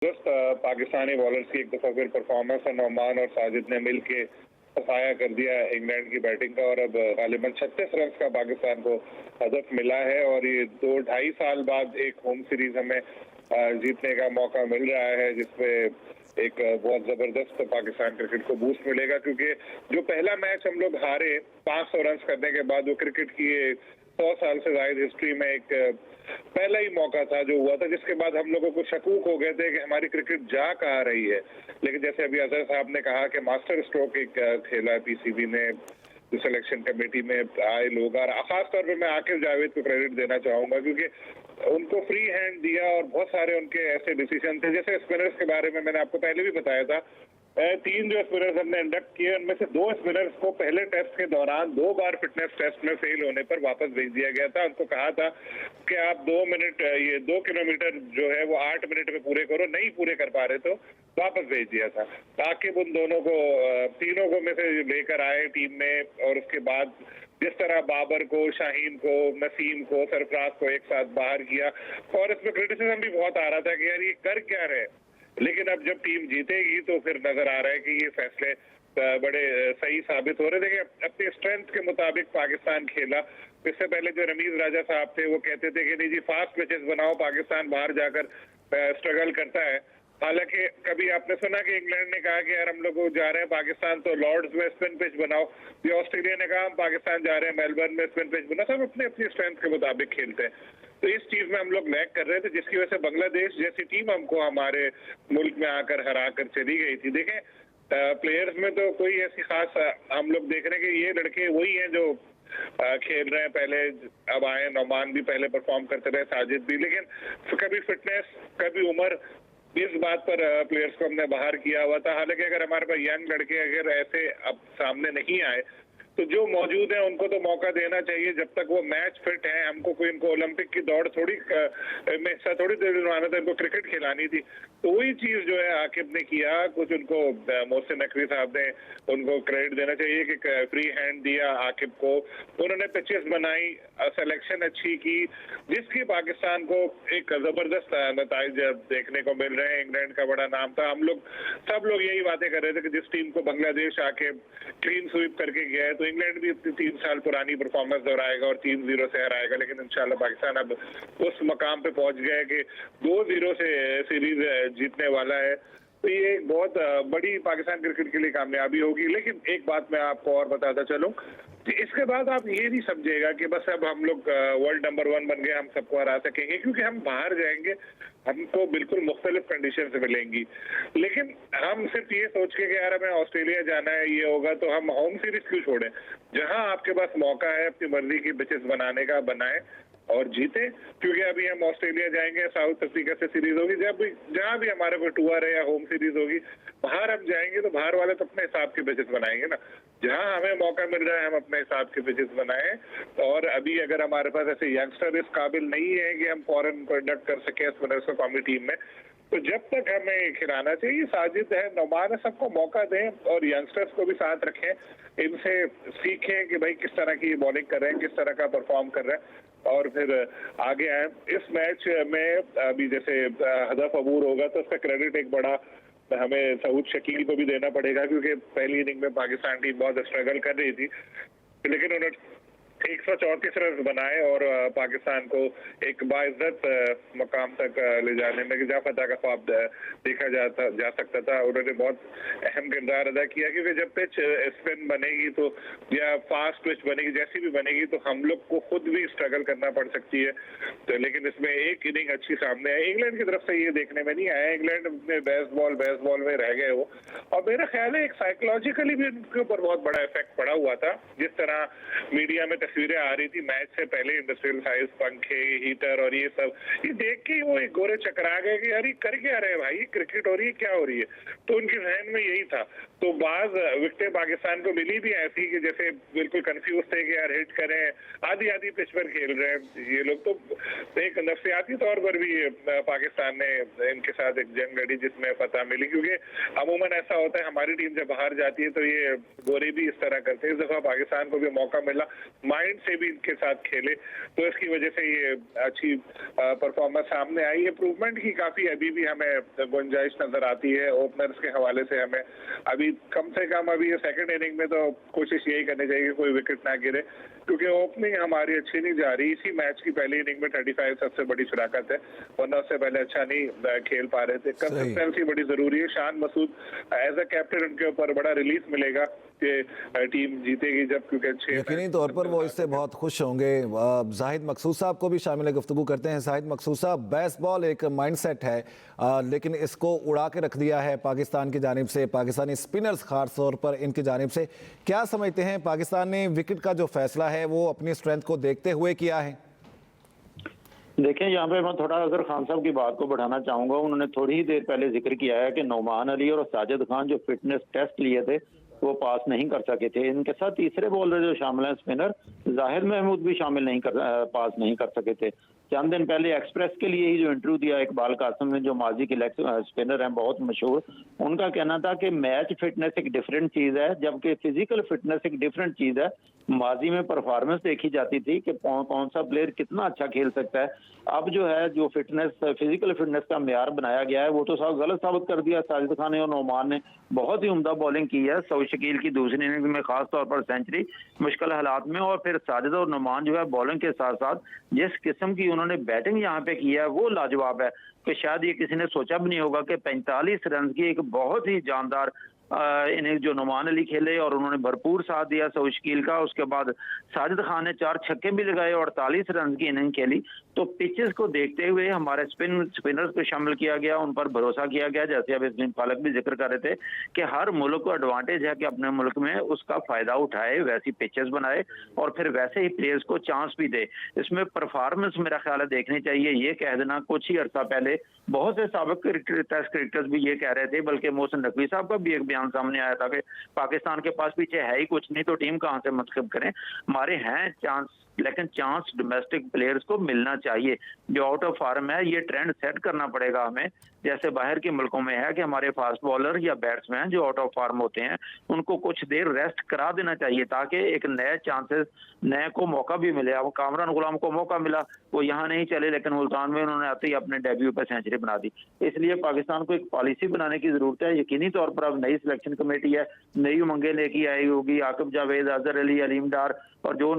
Just Pakistani bowlers की एक दफा फिर परफॉर्मेंस है। नौमान और साजिद ने मिलके सफाया कर दिया इंग्लैंड की बैटिंग का और अब गालिबन 36 रन का पाकिस्तान को हदफ मिला है और ये 2-2.5 साल बाद एक होम सीरीज हमें जीतने का मौका मिल रहा है, जिसपे एक बहुत जबरदस्त पाकिस्तान क्रिकेट को बूस्ट मिलेगा। क्योंकि जो पहला मैच हम लोग हारे 500 रन करने के बाद, वो क्रिकेट की 100 साल से ज्यादा हिस्ट्री में एक पहला ही मौका था जो हुआ था, जिसके बाद हम लोगों को शकूक हो गए थे कि हमारी क्रिकेट जा कहाँ रही है। लेकिन जैसे अभी अजहर साहब ने कहा कि मास्टर स्ट्रोक एक खेला पीसीबी ने, जो सिलेक्शन कमेटी में आए लोग, और खासतौर पर मैं आकिब जावेद को क्रेडिट देना चाहूंगा क्योंकि उनको फ्री हैंड दिया और बहुत सारे उनके ऐसे डिसीजन थे। जैसे स्पिनर्स के बारे में मैंने आपको पहले भी बताया था, 3 जो स्पिनर्स हमने इंडक्ट किए, उनमें से 2 स्पिनर्स को पहले टेस्ट के दौरान 2 बार फिटनेस टेस्ट में फेल होने पर वापस भेज दिया गया था। उनको कहा था कि आप 2 मिनट, ये 2 किलोमीटर जो है वो 8 मिनट में पूरे करो, नहीं पूरे कर पा रहे तो वापस भेज दिया था। ताकि उन दोनों को, तीनों को में से लेकर आए टीम में, और उसके बाद जिस तरह बाबर को, शाहीन को, नसीम को, सरफराज को एक साथ बाहर किया, और इसमें क्रिटिसिज्म भी बहुत आ रहा था कि यार ये कर क्या रहे। लेकिन अब जब टीम जीतेगी तो फिर नजर आ रहा है कि ये फैसले बड़े सही साबित हो रहे। देखिए, अपनी स्ट्रेंथ के मुताबिक पाकिस्तान खेला। इससे पहले जो रमीज राजा साहब थे वो कहते थे कि नहीं जी, फास्ट पिचेस बनाओ, पाकिस्तान बाहर जाकर स्ट्रगल करता है। हालांकि कभी आपने सुना कि इंग्लैंड ने कहा कि यार हम लोग जा रहे हैं पाकिस्तान तो लॉर्ड्स में स्पिन पिच बनाओ, या ऑस्ट्रेलिया ने कहा हम पाकिस्तान जा रहे हैं मेलबर्न में स्पिन पिच बनाओ। सब अपनी अपनी स्ट्रेंथ के मुताबिक खेलते हैं। तो इस चीज में हम लोग लैग कर रहे थे, जिसकी वजह से बांग्लादेश जैसी टीम हमको हमारे मुल्क में आकर हरा कर चली गई थी। देखें, प्लेयर्स में तो कोई ऐसी खास, हम लोग देख रहे हैं कि ये लड़के वही हैं जो खेल रहे हैं पहले, अब आए। नौमान भी पहले परफॉर्म करते रहे, साजिद भी, लेकिन कभी फिटनेस कभी उम्र, इस बात पर प्लेयर्स को हमने बाहर किया हुआ था। हालांकि अगर हमारे पास यंग लड़के अगर ऐसे अब सामने नहीं आए तो जो मौजूद है उनको तो मौका देना चाहिए जब तक वो मैच फिट है। हमको कोई इनको ओलंपिक की दौड़ थोड़ी में हिस्सा थोड़ी दिलवाना था, इनको क्रिकेट खिलानी थी। तो वही चीज जो है आकिब ने किया, कुछ उनको मोहसिन नकवी साहब ने उनको क्रेडिट देना चाहिए कि फ्री हैंड दिया आकिब को। उन्होंने पिचेस बनाई, सिलेक्शन अच्छी की, जिसकी पाकिस्तान को एक जबरदस्त नतीजे देखने को मिल रहे हैं। इंग्लैंड का बड़ा नाम था, हम लोग सब लोग यही बातें कर रहे थे कि जिस टीम को बांग्लादेश आके क्लीन स्वीप करके गया है, तो इंग्लैंड भी अपनी 3 साल पुरानी परफॉर्मेंस दोहराएगा और 3-0 से हराएगा। लेकिन इंशाल्लाह पाकिस्तान अब उस मकाम पे पहुंच गया है कि 2-0 से सीरीज जीतने वाला है। तो ये एक बहुत बड़ी पाकिस्तान क्रिकेट के लिए कामयाबी होगी। लेकिन एक बात मैं आपको और बताता चलूं कि इसके बाद आप ये नहीं समझेगा कि बस अब हम लोग वर्ल्ड नंबर 1 बन गए, हम सबको हरा सकेंगे, क्योंकि हम बाहर जाएंगे, हमको बिल्कुल मुख्तलिफ कंडीशन से मिलेंगी। लेकिन हम सिर्फ ये सोच के कि यार हमें ऑस्ट्रेलिया जाना है, ये होगा, तो हम होम सीरीज क्यों छोड़ें। जहां आपके पास मौका है अपनी मर्जी की पिचेस बनाने का, बनाए और जीते। क्योंकि अभी हम ऑस्ट्रेलिया जाएंगे, साउथ अफ्रीका से सीरीज होगी, जब भी जहां भी हमारे कोई टूर है या होम सीरीज होगी, बाहर हम जाएंगे तो बाहर वाले तो अपने हिसाब के पिचेस बनाएंगे ना। जहां हमें मौका मिल रहा है हम अपने हिसाब के पिचेस बनाएं। और अभी अगर हमारे पास ऐसे यंगस्टर इस काबिल नहीं है कि हम फॉरेन को इंडक्ट कर सके स्पिनर्स को कौमी टीम में, तो जब तक हमें खिलाना चाहिए। साजिद है, नौमान है, सबको मौका दें और यंगस्टर्स को भी साथ रखें, इनसे सीखें कि भाई किस तरह की बॉलिंग कर रहे हैं, किस तरह का परफॉर्म कर रहे हैं, और फिर आगे आए। इस मैच में अभी जैसे हदफ अबूर होगा तो उसका क्रेडिट एक बड़ा हमें सऊद शकील को भी देना पड़ेगा, क्योंकि पहली इनिंग में पाकिस्तान टीम बहुत स्ट्रगल कर रही थी, लेकिन उन्होंने 134 रन बनाए और पाकिस्तान को एक बाइज्जत मकाम तक ले जाने में जा फतह का ख्वाब देखा जा सकता था। उन्होंने बहुत अहम किरदार अदा किया, क्योंकि जब पिच स्पिन बनेगी तो, या फास्ट पिच बनेगी, जैसी भी बनेगी, तो हम लोग को खुद भी स्ट्रगल करना पड़ सकती है। तो लेकिन इसमें एक इनिंग अच्छी सामने है। इंग्लैंड की तरफ से ये देखने में नहीं आया, इंग्लैंड में बेसबॉल में रह गए वो। और मेरा ख्याल है एक साइकोलॉजिकली भी उनके ऊपर बहुत बड़ा इफेक्ट पड़ा हुआ था। जिस तरह मीडिया में तस्वीरें आ रही थी मैच से पहले, इंडस्ट्रियल साइज पंखे, हीटर और ये सब, ये देख के वो एक गोरे चकरा गए कि यार ये कर क्या रहे हैं भाई, क्रिकेट हो रही है, क्या हो रही है। तो उनके जहन में यही था। तो बाज विकेटें पाकिस्तान को मिली भी ऐसी कि जैसे बिल्कुल कंफ्यूज थे कि यार हिट करें, आधी पिच पर खेल रहे हैं ये लोग। तो एक नफ्सियाती तौर पर भी पाकिस्तान ने इनके साथ एक जंग लड़ी जिसमें फतह मिली, क्योंकि अमूमन ऐसा होता है हमारी टीम जब बाहर जाती है तो ये गोरे भी इस तरह करते हैं। इस दफा पाकिस्तान को भी मौका मिला, माइंड से भी इनके साथ खेले, तो इसकी वजह से ये अच्छी परफॉर्मेंस सामने आई। इम्प्रूवमेंट की काफी अभी भी हमें गुंजाइश नजर आती है ओपनर्स के हवाले से। हमें अभी कम से कम अभी ये सेकंड इनिंग में तो कोशिश यही करनी चाहिए कि कोई विकेट ना गिरे, क्योंकि ओपनिंग हमारी अच्छी नहीं जा रही। इसी मैच की पहली इनिंग में 35 सबसे बड़ी शराकत है, वरना उससे पहले अच्छा नहीं खेल पा रहे थे। कंसिस्टेंसी बड़ी जरूरी है। Shan Masood as a captain उनके ऊपर बड़ा रिलीफ मिलेगा कि टीम जीतेगी जब, क्योंकि यकीनी तौर पर वो इससे बहुत खुश होंगे। जाहिद मकसूद साहब को भी शामिल गुफ्तगू करते हैं। जाहिद मकसूद साहब, बेसबॉल एक माइंडसेट है, लेकिन इसको उड़ा के रख दिया है पाकिस्तान की जानिब से, पाकिस्तानी स्पिनर्स खास तौर पर इनकी जानिब से। क्या समझते हैं, पाकिस्तान ने विकेट का जो फैसला है वो अपनी स्ट्रेंथ को देखते हुए किया है? देखें, यहाँ पे मैं थोड़ा अगर खान साहब की बात को बढ़ाना चाहूंगा। उन्होंने थोड़ी ही देर पहले जिक्र किया है कि नौमान अली और साजिद खान जो फिटनेस टेस्ट लिए थे वो पास नहीं कर सके थे। इनके साथ तीसरे बॉलर जो शामिल हैं स्पिनर जाहिर महमूद भी पास नहीं कर सके थे। चंद दिन पहले एक्सप्रेस के लिए ही जो इंटरव्यू दिया इकबाल कासिम ने, जो माजी के स्पिनर हैं बहुत मशहूर, उनका कहना था कि मैच फिटनेस एक डिफरेंट चीज है, जबकि फिजिकल फिटनेस एक डिफरेंट चीज है। माजी में परफॉर्मेंस देखी जाती थी कि कौन सा प्लेयर कितना अच्छा खेल सकता है। अब जो है जो फिटनेस फिजिकल फिटनेस का म्यार बनाया गया है वो तो सब गलत साबित कर दिया। साजिद खान और नौमान ने बहुत ही उम्दा बॉलिंग की है। सऊद शकील की दूसरी इनिंग में खास तौर पर सेंचुरी मुश्किल हालात में, और फिर साजिद और नौमान जो है बॉलिंग के साथ साथ जिस किस्म की उन्होंने बैटिंग यहाँ पे की है वो लाजवाब है कि शायद ये किसी ने सोचा भी नहीं होगा कि 45 रन की एक बहुत ही जानदार इनिंग जो नौमान अली खेले और उन्होंने भरपूर साथ दिया सऊद शकील का। उसके बाद साजिद खान ने 4 छक्के भी लगाए और 48 रन की इनिंग खेली। तो पिचेस को देखते हुए हमारे स्पिनर्स को शामिल किया गया, उन पर भरोसा किया गया। जैसे अब इस्माइल फालक भी जिक्र कर रहे थे कि हर मुल्क को एडवांटेज है कि अपने मुल्क में उसका फायदा उठाए, वैसी पिचेस बनाए और फिर वैसे ही प्लेयर्स को चांस भी दे। इसमें परफॉर्मेंस मेरा ख्याल है देखनी चाहिए। ये कह देना कुछ ही अर्सा पहले बहुत से साबिक टेस्ट क्रिकेटर्स भी ये कह रहे थे, बल्कि मोहसिन नकवी साहब का भी एक बयान सामने आया था कि पाकिस्तान के पास पीछे है ही कुछ नहीं, तो टीम कहां से मुंतखब करें। हमारे हैं चांस, लेकिन चांस डोमेस्टिक प्लेयर्स को मिलना चाहिए। जो आउट ऑफ फॉर्म है ये ट्रेंड सेट करना पड़ेगा हमें, जैसे बाहर के मुल्कों में है कि हमारे फास्ट बॉलर या बैट्समैन जो आउट ऑफ फॉर्म होते हैं उनको कुछ देर रेस्ट करा देना चाहिए ताकि एक नए चांसेस, नए को मौका भी मिले। अब कामरान गुलाम को मौका मिला, वो यहाँ नहीं चले, लेकिन मुल्तान में उन्होंने आते ही अपने डेब्यू पर सेंचुरी बना दी। इसलिए पाकिस्तान को एक पॉलिसी बनाने की जरूरत है। यकीनी तौर पर अब नई सिलेक्शन कमेटी है, नई उमंगें लेके आई होगी। आकिब जावेद, अजहर अली, अलीम डार और जो उनके